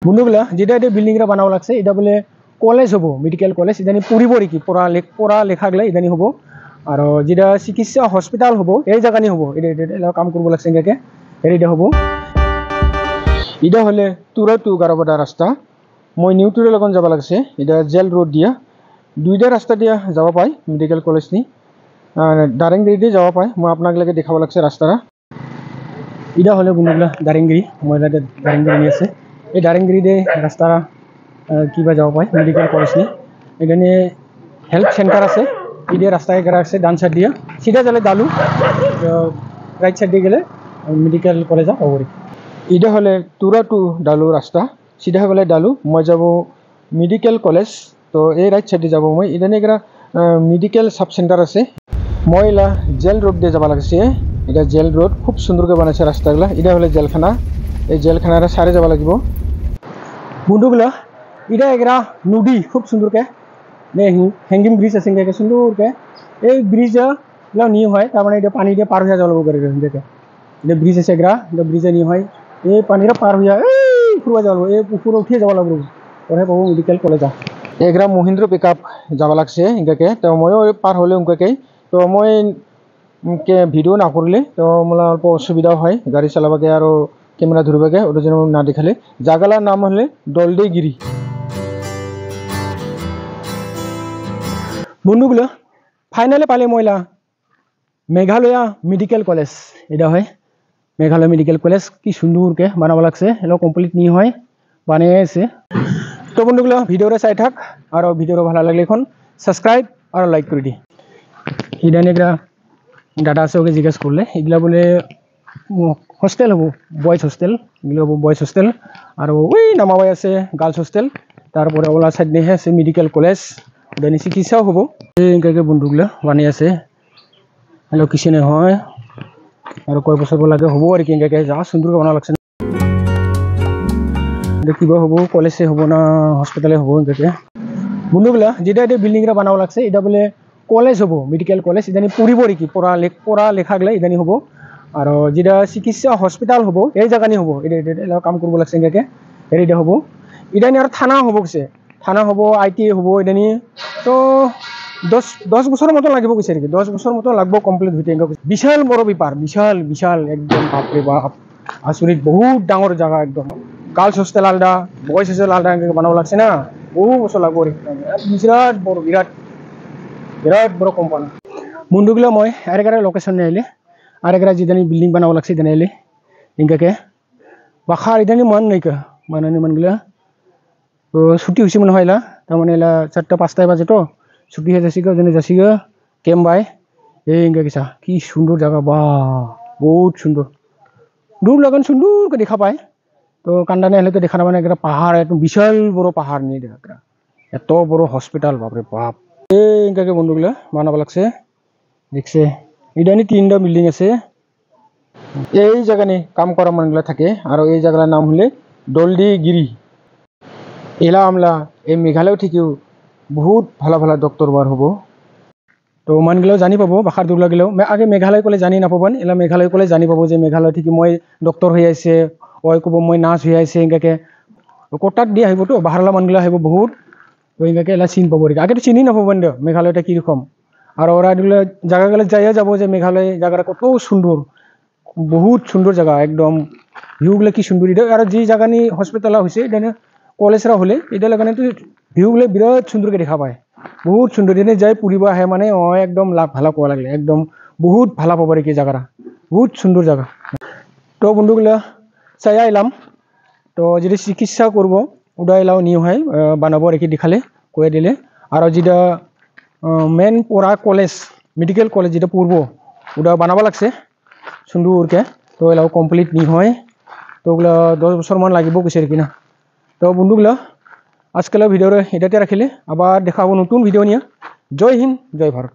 বন্ধুগুলা যেটা এটা বিল্ডিং রা বানানো লাগছে এটা বলে কলেজ হবো মেডিকেল কলেজ ইদানি পড়িব আর কি পড়া লেখাগুলা ইদানি হবো আর যেটা চিকিৎসা হসপিটাল হবো এই জায়গা নিয়ে হবো এটা কাম করবো লাগছে এটাকে এটা হবো এটা হলে তুরা টু গারবাডা রাস্তা মই নিউ টুরে লগন যাব লাগছে এটা জেল রোড দিয়া দুইটা রাস্তা দিয়া যাব পাই মেডিকেল কলেজ নি দারিংগিরি দিয়ে যাব পাই মই আপনাক লাগে দেখাব লাগছে রাস্তাটা এটা হলে বন্ধুগুলা দারিংগিরি মহিলা দারিংগিরি নিয়ে আছে এই দারিংগিরি দিয়ে রাস্তা কিবা যাব পাই মেডিকেল কলেজ নি এখানে হেলথ সেন্টার আছে এই রাস্তা এগারা আছে ডান সাইড দিয়া সিধা যালে দালু রাইট সাইড দিয়ে গেলে মেডিকেল কলেজ হবো এটা হলে তুরা টু ডালু রাস্তা সিধা গেলে ডালু মই যাব মেডিকেল কলেজ তো এই রাইট সাইডে যাব মই এখানে এগারা মেডিকেল সাব সেন্টার আছে মই এলা জেল রোড দিয়ে যাব লাগছে এটা জেল রোড খুব সুন্দরকে বানাইছে রাস্তাগুলা এটা হলে জেলখানা এই জেলখানার সারে যাব লাগিব বন্ধুগুলা এটা এগারা নদী খুব সুন্দরকে হ্যাঙ্গিং ব্রিজ আছে এটাকে সুন্দরকে এই ব্রিজ নিয়ে হয় তার মানে এটা পানি দিয়ে পার হয়ে যাব লাগে দেখে এটা ব্রিজ আছে এগারা এটা ব্রিজে নিয়ে হয় এই পানিটা পার হয়ে এই ফুরবা যাব এই পুকুরে উঠিয়ে যাব লাগবে ওরে পাবো মেডিকেল কলেজ এগারা মহিন্দ্র পিক আপ যাব লাগছে ইনকাকে তো ময়ও পার হলে উনকাকে তো মই ভিডিও না করলে তো মোলা অল্প অসুবিধাও হয় গাড়ি চালাবাকে আর ক্যামেরা ধরবাকে ওটা যেন না দেখালে জায়গাটার নাম হলে দলদেগিরি বন্ধুগুলো ফাইনালে পালে ময়লা মেঘালয়া মেডিকেল কলেজ এটা হয় মেঘালয় মেডিকেল কলেজ কি সুন্দরকে বানাবো লাগছে এগুলো কমপ্লিট নিয়ে হয় বানিয়ে আছে তো বন্ধুগুলো ভিডিওটা চাই থাক আর ভিডিওটা ভালো লাগলে এখন সাবস্ক্রাইব আর লাইক করে দি ইদানি এগুলা দাদা আছে ওকে জিজ্ঞাসা করলে এগুলা বলে হোস্টেল হবো বয়েজ হোস্টেল এগুলো হবো বয়েজ হোস্টেল আর ওই নামাবাই আছে গার্লস হোস্টেল তারপরে ওলা সাইড নিয়ে আছে মেডিকেল কলেজ ওখানে চিকিৎসাও হবো এই বন্ধুগুলো বানিয়ে আছে হ্যালো কিচেনে হয় আর কয় বছর লাগে হবো আর কি যা সুন্দরকে বানা লাগছে কিবা হবো কলেজে হবো না হসপিটালে হবো বন্ধুগুলা যেটা এটা বিল্ডিং রা বানানো লাগছে এটা বলে কলেজ হবো মেডিকেল কলেজ ইদানি পড়িব আর কি পড়া লেখাগুলা ইদানি হবো আর যেটা চিকিৎসা হসপিটাল হবো এই জায়গা নিয়ে হবো এটা কাম করবো লাগছে এটা হবো ইদানি আর থানা হবো গেছে থানা হবো ITA হবো ইদানি তো 10 বছর মতো লাগিব গেছে আর কি 10 বছর মতো লাগবো কমপ্লিট হইতে বিশাল বড় ব্যাপার বিশাল বিশাল একদম বাপরে বাপ আসুরিত বহুত ডাঙর জায়গা একদম গার্লস হোস্টেল আলাদা বয়েজ হোস্টেল আলাদা বানাবো লাগছে না বহু বছর লাগবো বিরাট বড় বিরাট বড় কোম্পানি বন্ধুগুলো মই আরেকটা লোকেশন নিয়ে আইলে আরেকটা যেদানি বিল্ডিং বানাবো লাগছে ইদানি আইলে ইনকাকে বাখার ইদানি মান নাইকা মানানি মানগুলা তো ছুটি হয়েছে মনে হয় এলা তার মানে এলা 4টা 5টায় বাজে তো ছুটি হয়ে যাচ্ছি ওজনে যাচ্ছি কেম বাই এই ইনকা কিসা কি সুন্দর জায়গা বা বহুত সুন্দর দূর লাগান সুন্দরকে দেখা পায় তো কান্দানে হলে তো দেখা না মানে একটা পাহাড় একদম বিশাল বড় পাহাড় নিয়ে দেখা এত বড় হসপিটাল বাপরে বাপ এই ইনকাকে বন্ধুগুলা বানাবো লাগছে দেখছে ইদানি 3টা বিল্ডিং আছে এই জায়গা নিয়ে কাম করা মানুষগুলা থাকে আর এই জায়গার নাম হলে দলদিগিরি এলা আমলা এই মেঘালয় থেকেও বহুত ভালো ভালো ডক্টর বার হবো তো মানগুলাও জানি পাবো বাখার দূর লাগিলেও আগে মেঘালয় কলে জানি নাপাবান এলা মেঘালয় কলে জানি পাবো যে মেঘালয় থেকে মই ডক্টর হয়ে আছে ওই কব মই নার্স হয়ে আছে এনকাকে কোটাত দিয়ে আহিব তো বাহারলা মানগুলা আহিব বহুত তো এনকাকে এলা চিন পাবো আগে তো চিনি নাপাবেন দিও মেঘালয়টা কিরকম আর ওরা এগুলো জায়গাগুলো যাইয়া যাবো যে মেঘালয় জায়গাটা কত সুন্দর বহুত সুন্দর জায়গা একদম ভিউগুলো কি সুন্দর এটা আর যে জায়গা নিয়ে হসপিটাল হয়েছে এটা কলেজরা হলে এটা লাগানে তো ভিউগুলো বিরাট সুন্দরকে দেখা পায় বহুত সুন্দর এনে যাই পুরিব আহে মানে একদম লাভ ভালো কোয়া লাগলে একদম বহুত ভালো পাবো আর কি জায়গাটা বহুত সুন্দর জায়গা তো বন্ধুগুলা চাই আইলাম তো যদি চিকিৎসা করব ওটা এলাও নিয়ে হয় বানাবো রেখে দেখালে কয়ে দিলে আর যেটা মেন পড়া কলেজ মেডিকেল কলেজ যেটা পড়ব ওটা বানাবো লাগছে সুন্দরকে তো এলাও কমপ্লিট নিয়ে হয় তো ওগুলো 10 বছর মান লাগিব কিছু আর কি না তো বন্ধুগুলো আজকাল ভিডিওর এটাতে রাখিলে আবার দেখাবো নতুন ভিডিও নিয়ে জয় হিন্দ জয় ভারত।